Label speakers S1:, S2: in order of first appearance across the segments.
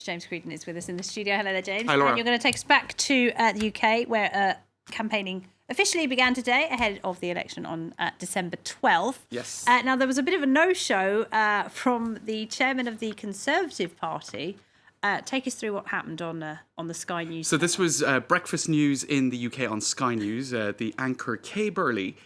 S1: James Creedon is with us in the studio. Hello there, James.
S2: Hi, Laura.
S1: And you're going to take us back to the UK, where campaigning officially began today ahead of the election on December 12th.
S2: Yes.
S1: Now, there was a bit of a no-show from the chairman of the Conservative Party. Take us through what happened on the Sky News.
S2: So this was breakfast news in the UK on Sky News. The anchor Kay Burley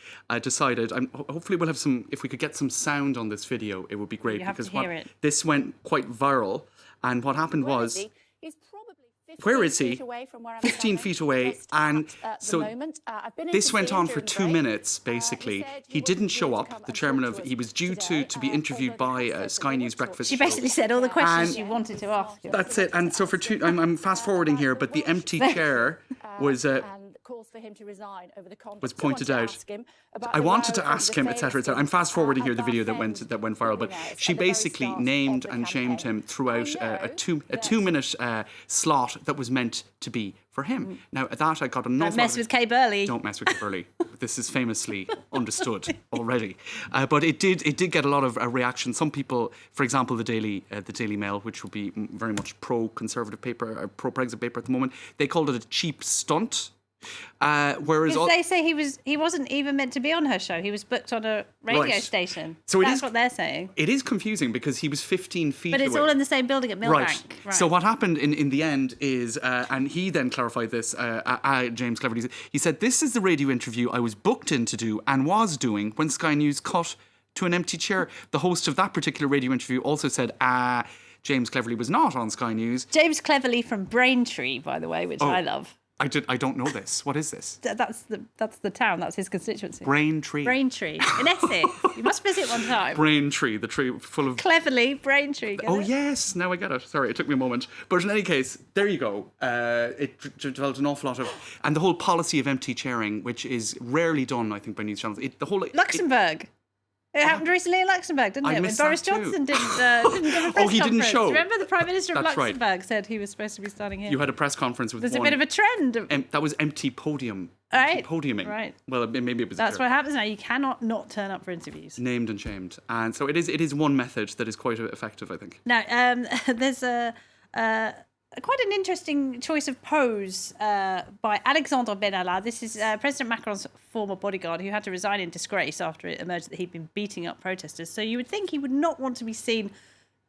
S2: decided, hopefully we'll have some, if we could get some sound on this video, it would be great.
S1: You have
S2: because
S1: to hear it.
S2: This went quite viral. And what happened was...
S3: He's probably 15
S2: Where is he?
S3: feet away from where I'm
S2: 15 feet away.
S3: just
S2: And
S3: at the
S2: so
S3: moment. I've been in
S2: this
S3: to
S2: went
S3: see him
S2: on for
S3: during the
S2: 2
S3: break.
S2: minutes, basically. He didn't show up. The chairman of... He was due to be interviewed by Sky News Breakfast
S1: She
S2: Show.
S1: basically said all the questions you wanted to ask.
S2: That's it. And so for two... I'm fast-forwarding here, but the empty chair was...
S3: and calls for him to resign over the conduct.
S2: was pointed out. I wanted to ask him, etc., etc. I'm fast forwarding here the video that went viral, but she basically named and shamed him throughout a 2-minute slot that was meant to be for him. Now at that I got an awful
S1: Don't mess with Kay Burley.
S2: Don't mess with Kay Burley. This is famously understood already, but it did get a lot of reaction. Some people, for example, the Daily Mail, which would be very much pro-conservative paper, pro-Brexit paper at the moment, they called it a cheap stunt. Whereas
S1: Because they say he wasn't even meant to be on her show. He was booked on a radio station.
S2: So
S1: that's what they're saying.
S2: It is confusing because he was 15 feet away.
S1: But it's all in the same building at Millbank.
S2: Right. So what happened in the end is, and he then clarified this, James Cleverly, he said, "This is the radio interview I was booked in to do and was doing when Sky News cut to an empty chair." The host of that particular radio interview also said, James Cleverly was not on Sky News.
S1: James Cleverly from Braintree, by the way, which I love.
S2: I don't know this. What is this?
S1: That's the town. That's his constituency.
S2: Braintree.
S1: Braintree in Essex. You must visit one time.
S2: Braintree, the tree full of...
S1: Cleverly, Braintree.
S2: Oh, yes. Now I get it. Sorry, it took me a moment. But in any case, there you go. It developed an awful lot of... And the whole policy of empty chairing, which is rarely done, I think, by news channels.
S1: Luxembourg. It happened recently in Luxembourg, didn't it? When Boris Johnson didn't give a press conference.
S2: He didn't show.
S1: Remember the Prime Minister of
S2: That's
S1: Luxembourg said he was supposed to be starting here?
S2: You had a press conference with
S1: There's a bit of a trend.
S2: That was empty podium.
S1: Right.
S2: Empty podiuming.
S1: Right.
S2: Well, maybe it was...
S1: That's what happens now. You cannot not turn up for interviews.
S2: Named and shamed. And so it is one method that is quite effective, I think.
S1: Now, there's quite an interesting choice of pose by Alexandre Benalla. This is President Macron's former bodyguard who had to resign in disgrace after it emerged that he'd been beating up protesters. So you would think he would not want to be seen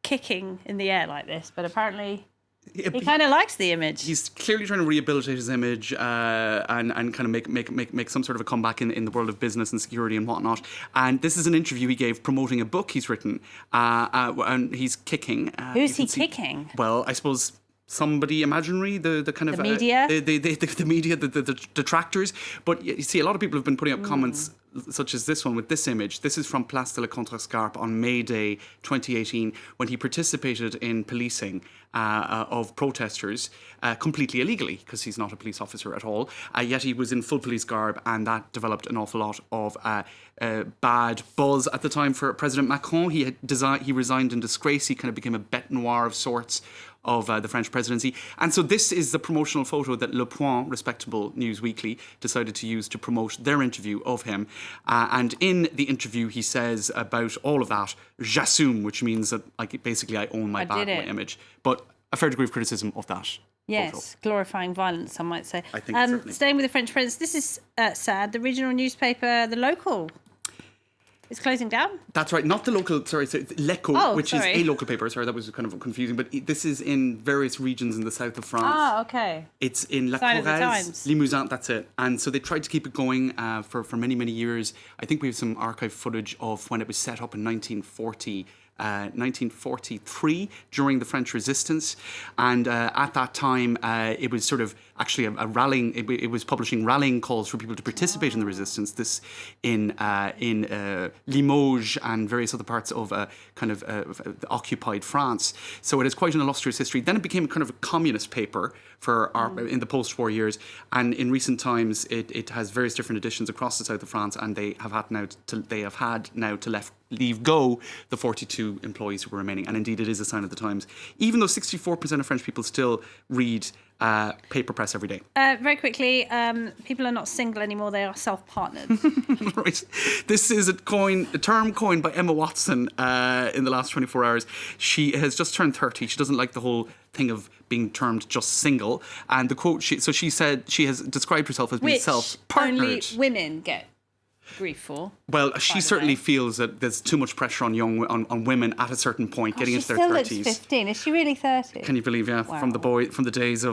S1: kicking in the air like this, but apparently he kind of likes the image.
S2: He's clearly trying to rehabilitate his image and kind of make some sort of a comeback in the world of business and security and whatnot. And this is an interview he gave promoting a book he's written, and he's kicking.
S1: Who's he kicking?
S2: Well, I suppose... somebody imaginary, the kind of...
S1: The media?
S2: The media, the detractors. But you see, a lot of people have been putting up comments such as this one with this image. This is from Place de la Contrescarpe on May Day 2018 when he participated in policing of protesters completely illegally because he's not a police officer at all. Yet he was in full police garb, and that developed an awful lot of bad buzz at the time for President Macron. He resigned in disgrace. He kind of became a bête noire of sorts of the French presidency. And so this is the promotional photo that Le Point, respectable news weekly, decided to use to promote their interview of him. And in the interview, he says about all of that, j'assume, which means that basically I own my bad image. But a fair degree of criticism of that.
S1: Yes,
S2: photo.
S1: Glorifying violence, some might say.
S2: I think certainly.
S1: Staying with the French presidency, this is sad. The regional newspaper, The Local, is closing down?
S2: That's right. Not the local, L'Echo, which is a local paper. Sorry, that was kind of confusing. But this is in various regions in the south of France.
S1: Ah, okay.
S2: It's in La Corrèze, Limousin, that's it. And so they tried to keep it going for many, many years. I think we have some archive footage of when it was set up in 1943 during the French Resistance, and at that time it was sort of actually a rallying. It was publishing rallying calls for people to participate in the resistance. This in Limoges and various other parts of occupied France. So it is quite an illustrious history. Then it became kind of a communist paper for in the post-war years, and in recent times it has various different editions across the south of France, and they have had now to leave go the 42 employees who were remaining. And indeed, it is a sign of the times. Even though 64% of French people still read paper press every day.
S1: Very quickly, people are not single anymore. They are self-partnered.
S2: Right. This is a term coined by Emma Watson in the last 24 hours. She has just turned 30. She doesn't like the whole thing of being termed just single. And the quote, she said she has described herself as being
S1: Which
S2: self-partnered.
S1: only women get grief for.
S2: Well, she certainly feels that there's too much pressure on women at a certain point, getting into their 30s.
S1: She still looks 15. Is she really 30?
S2: Can you believe? Yeah,
S1: Wow.
S2: from the days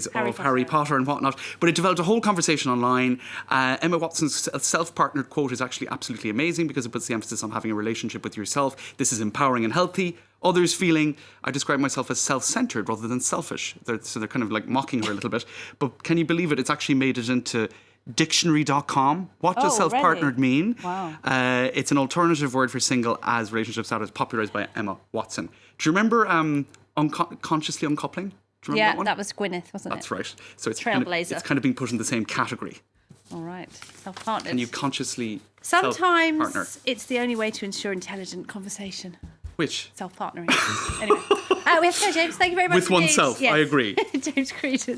S2: of Harry Potter and whatnot. But it developed a whole conversation online. Emma Watson's self-partnered quote is actually absolutely amazing because it puts the emphasis on having a relationship with yourself. This is empowering and healthy. Others feeling, I describe myself as self-centered rather than selfish. So they're kind of like mocking her a little bit. But can you believe it? It's actually made it into dictionary.com. What does self-partnered mean?
S1: Wow.
S2: It's an alternative word for single as relationship status, popularised by Emma Watson. Do you remember consciously uncoupling? Do you remember
S1: That was Gwyneth, wasn't it?
S2: That's right. So it's
S1: Trailblazer.
S2: it's kind of being put in the same category.
S1: All right. Self-partnered.
S2: Can you consciously self-partner?
S1: Sometimes it's the only way to ensure intelligent conversation.
S2: Which?
S1: Self-partnering. Anyway. We have to go, James. Thank you very much.
S2: With oneself,
S1: Yes.
S2: I agree.
S1: James Creedon.